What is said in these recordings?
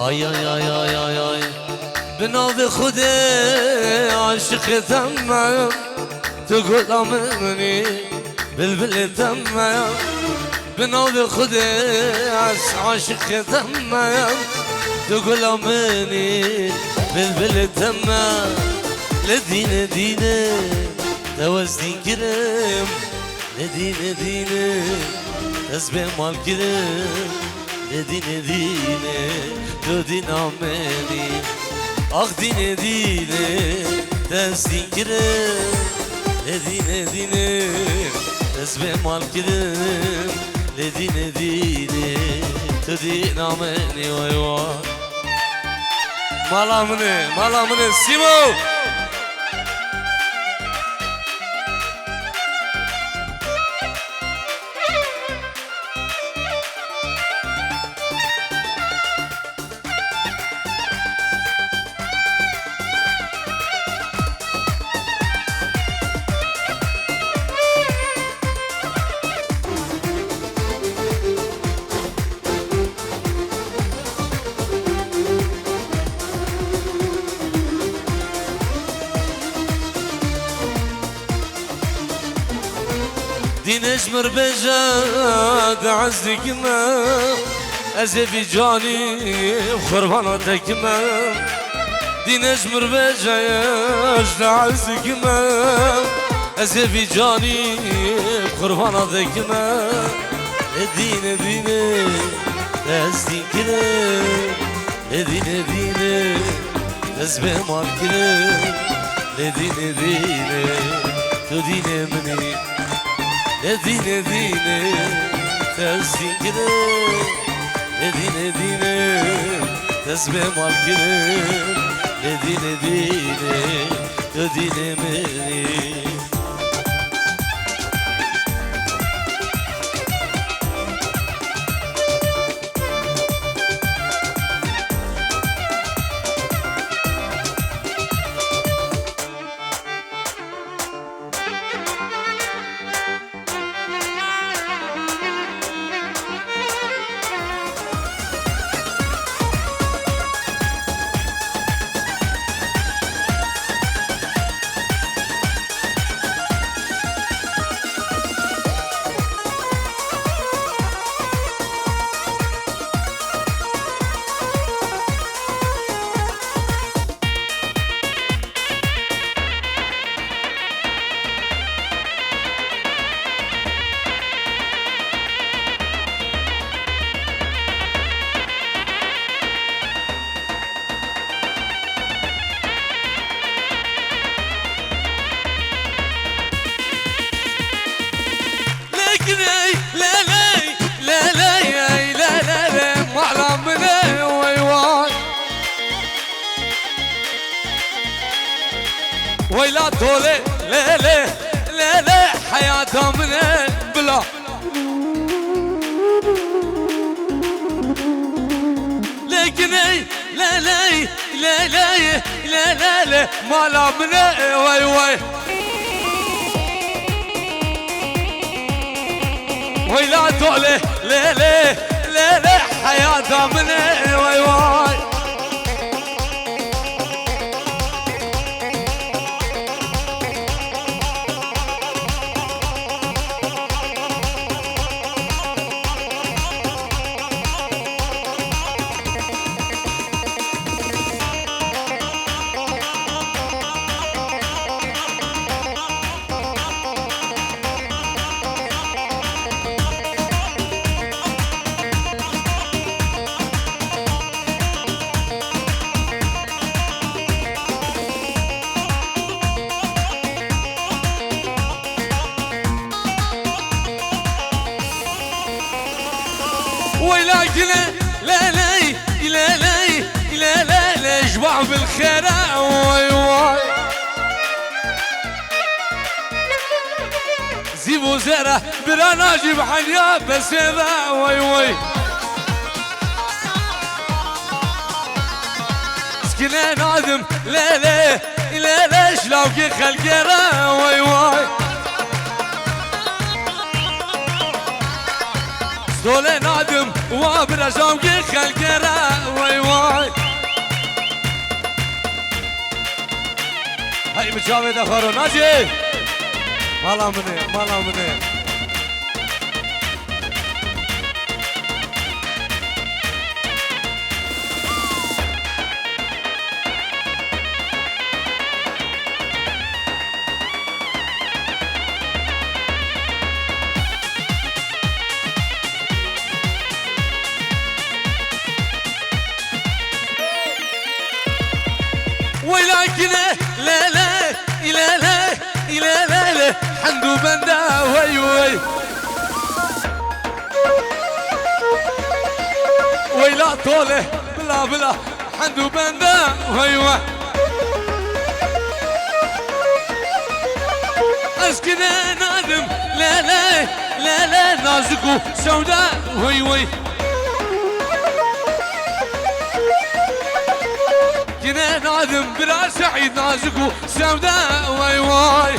آی آی آی آی آی آی به نام خدا عاشقتم من، تو غلام منی بلبلتم من، به نام خدا عاشقتم من، تو غلام منی بلبلتم من. لدينا دينا توزدين كرم، لدينا دينا تسبح مال كرم، لدينا دينا تو دينا مني اخ دينا دينا تسدين كرم، لدينا دينا تسبح مال كرم، لدينا دينا تو دينا مني. واي واي مالا مني سيمو دين اجمر بجاد عزك ما ازفي جاني وخربانتك ما، دين اجمر بجاد عزك ما ازفي جاني وخربانتك ما. دين دين تسدين كرم، دين دين تسبح مال كرم، دين دين تو دين مني، دين دين تسدين كرم، دين دين تسبح مال كرم، دين دين تو دين مني. ويلا طولي ليلي ليلي حياتها من بلا لكني ليلي ليلي ليلي مالا من وي وي ويلا طولي ليلي ليلي حياتها من وي وي. ولكن لا لا لا لا لا لا لا اشبع بالخير واي واي زيبو زرع برانا جيب حنيا بس هذا واي واي سكنة نادم لا لا لا لا شلاوكي خلقنا واي واي دول نادم وابرزام كي خلقرا واي واي هاي مجاوب اخرو ناجي مالا مني ولكن لا لا لا لا لا لا لا حندو بندا وي وي ويلا طوله بلا بلا حندو بندا وي وي اسكن نادم لا لا لا لا نازكو سوداء وي وي كنا نادم برا سعيد نازكو سوداء واي واي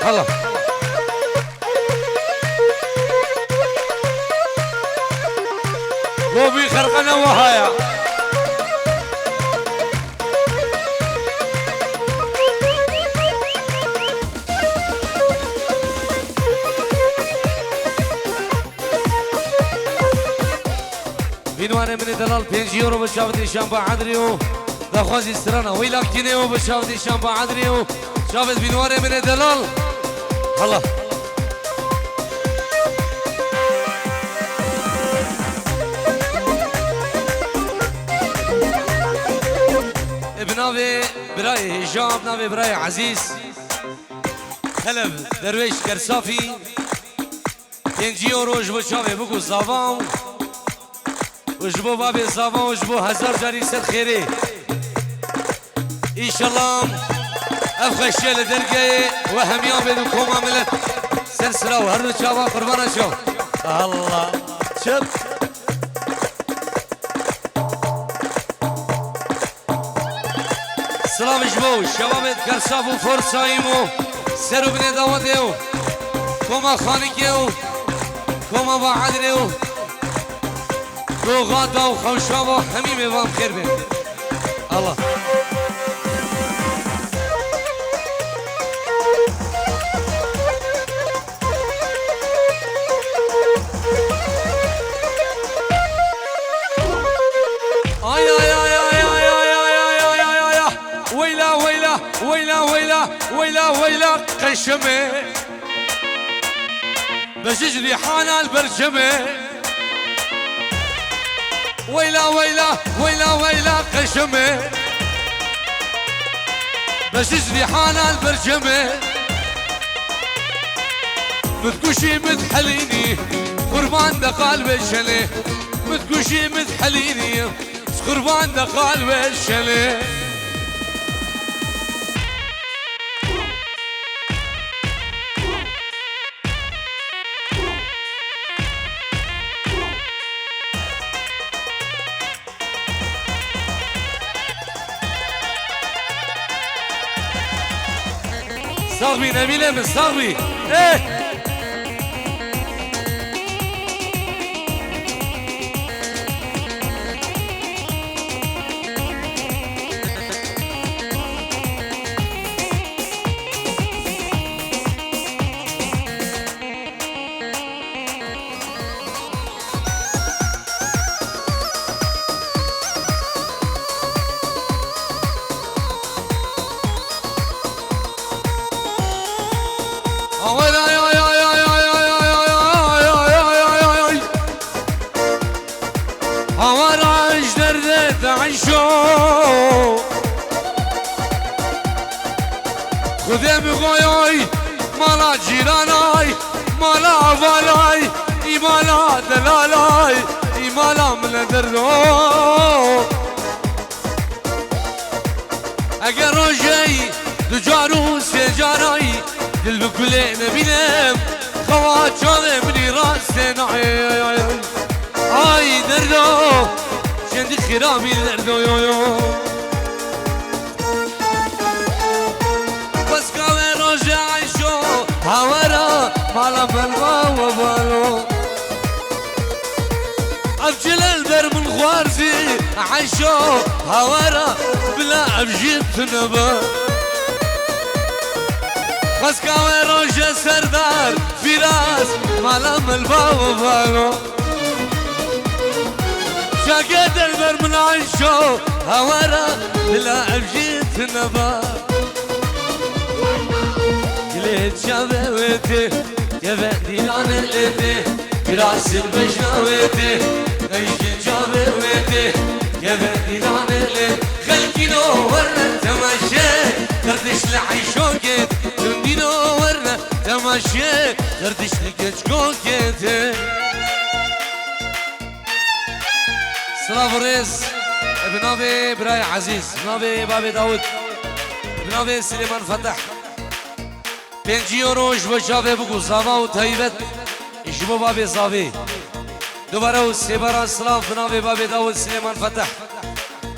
الله لو بي خرقنا وهايا بينوانا من دلال 5 يورو بشافتي شامبا عدريو دخوازي استرانا ويلاك جنيو بشافتي شامبا عدريو شافت بينوانا من دلال الله ابنافي براي هشام نافي براي عزيز خلف درويش كرسافي 5 يورو جبو شافي بكو زافاو وجبو بابي صافا وجبو 1000 جاري سر خيري ان شاء الله افخشي لدرجه وهميان بدو كوما ملت سلسله وهردو شابا قربانا شو الله شب سلام جبو شباب كرساف وفرصايمو سرو بني داوتيو كوما خانيكيو كوما بعدريو روغاتا وخوشابا همي ميوان خير بين الله آي آي آي آي آي آي آي آي آي ويلا ويلا ويلا ويلا ويلا ويلا قشمي بججري حانا البرشمي ويلا ويلا ويلا ويلا قشمي بججري حانا البرشمي متكوشي متحليني قربان دقال بالشلي متكوشي متحليني قربان دقال بالشلي صاغبي نبيلة من صاغبي ايه خودم غویای مالا جیرانای مالا والای ای مالا دلالای ای مالا من دردو اگر روژهی دو جارو سه جارایی دل بکله نبینم خواچانه منی راست نعی آی دردو شندی خرابی دردو هورا مالا بلوا وبالو حشو هورا بلا بجيت نبا خسكاوي روجة سردار فراس مالام الباب فالو شاقد البر من عشو هورا بلا بجيت نبا قلت شابوتي يا بندي لانا لتي براس البشاوتي غيشين شابوتي يا بندي لانا لتي خلقي نورنا تماشي قردش لعيشوكت تندي نورنا تماشي قردش لكتشكوكت سلاف ريس بنابي براي عزيز بنابي بابي داود بنابي سليمان فتح 5 یورو جبو جاوه بگو زاوا و تایبت جبو بابی زاوی دوباره و سیباران سلاف بناوی بابی داود سلیمان فتح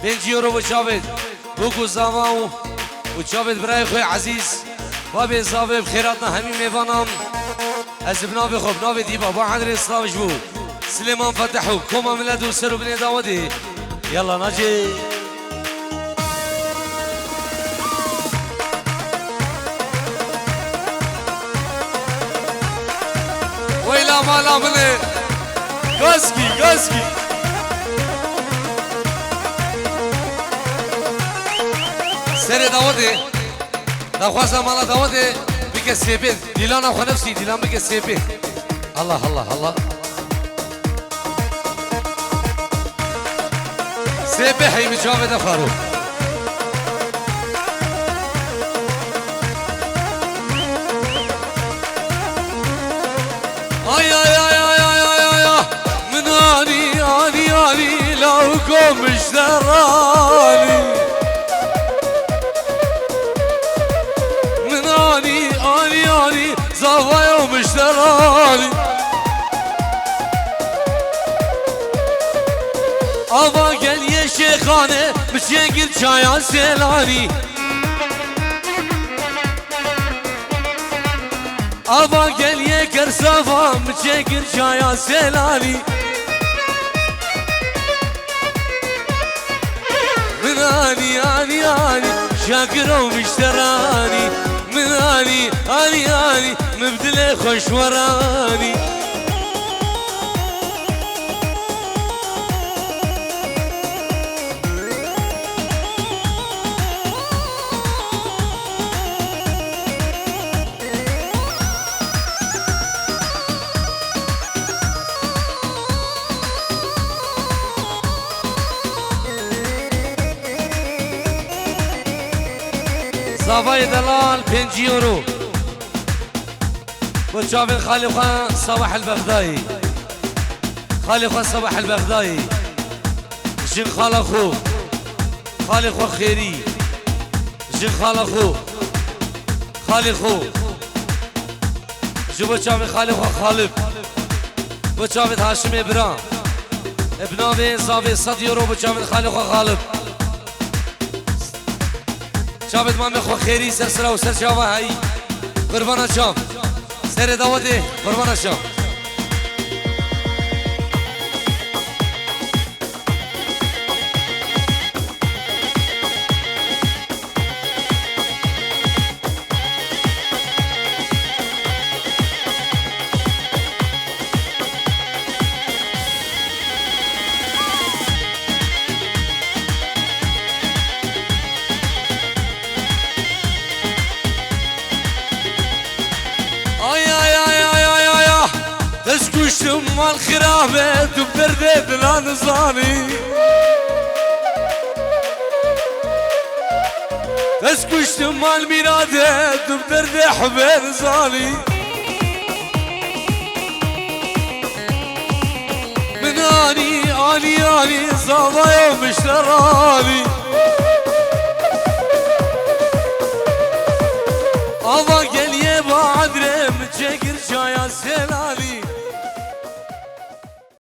5 یورو و جاوه بگو زاوا و جاوه برای خوی عزیز بابی زاوی بخیراتنا همین میوانم از بناوی خوب بناوی دیبا با حضر سلاف جبو سلیمان فتح و کما ملد و سر و بنی داودی یلا ناجی ويلا مالا مني غاسكي غاسكي سري داودي داخوازا مالا داودي بك سيبين ديلان اخو نفسي ديلان بك سيبين الله الله الله سيبي حي بجواب دفارو ay ay ay ay ay ay ay ay من اني اني اني لو قوم اشتراني من اني اني اني زوا يوم اشتراني ابا قال يا شيخانه مشيقل شايا سيلاني ابا قال يا كرسافه مشيقل شايا سيلاني من اني اني اني شاكر ومشتراني من اني اني اني مبدله خوش وراني صافي دلال 5 يورو وتشافي خالي خان صباح البغدادي خالي خان صباح البغدادي جن خال اخو خالي خو خيري جن خال اخو خالي خو جبو تشافي خالي خو خالب وتشافي هاشم ابراهيم ابنابي صافي 100 يورو وتشافي خالي خو خالب شابت مامي خو خيري سرسرة وسر شابا هاي قربانا شام سر داودي قربانا شام تسكوشتم مال خرابة تبردد لا نزاني تسكوشتم مال ميرادة تبردد حبين زاني من اني اني اني صابا يوم اشتراني الله قال يا بعد رم تشكر شايا سلالي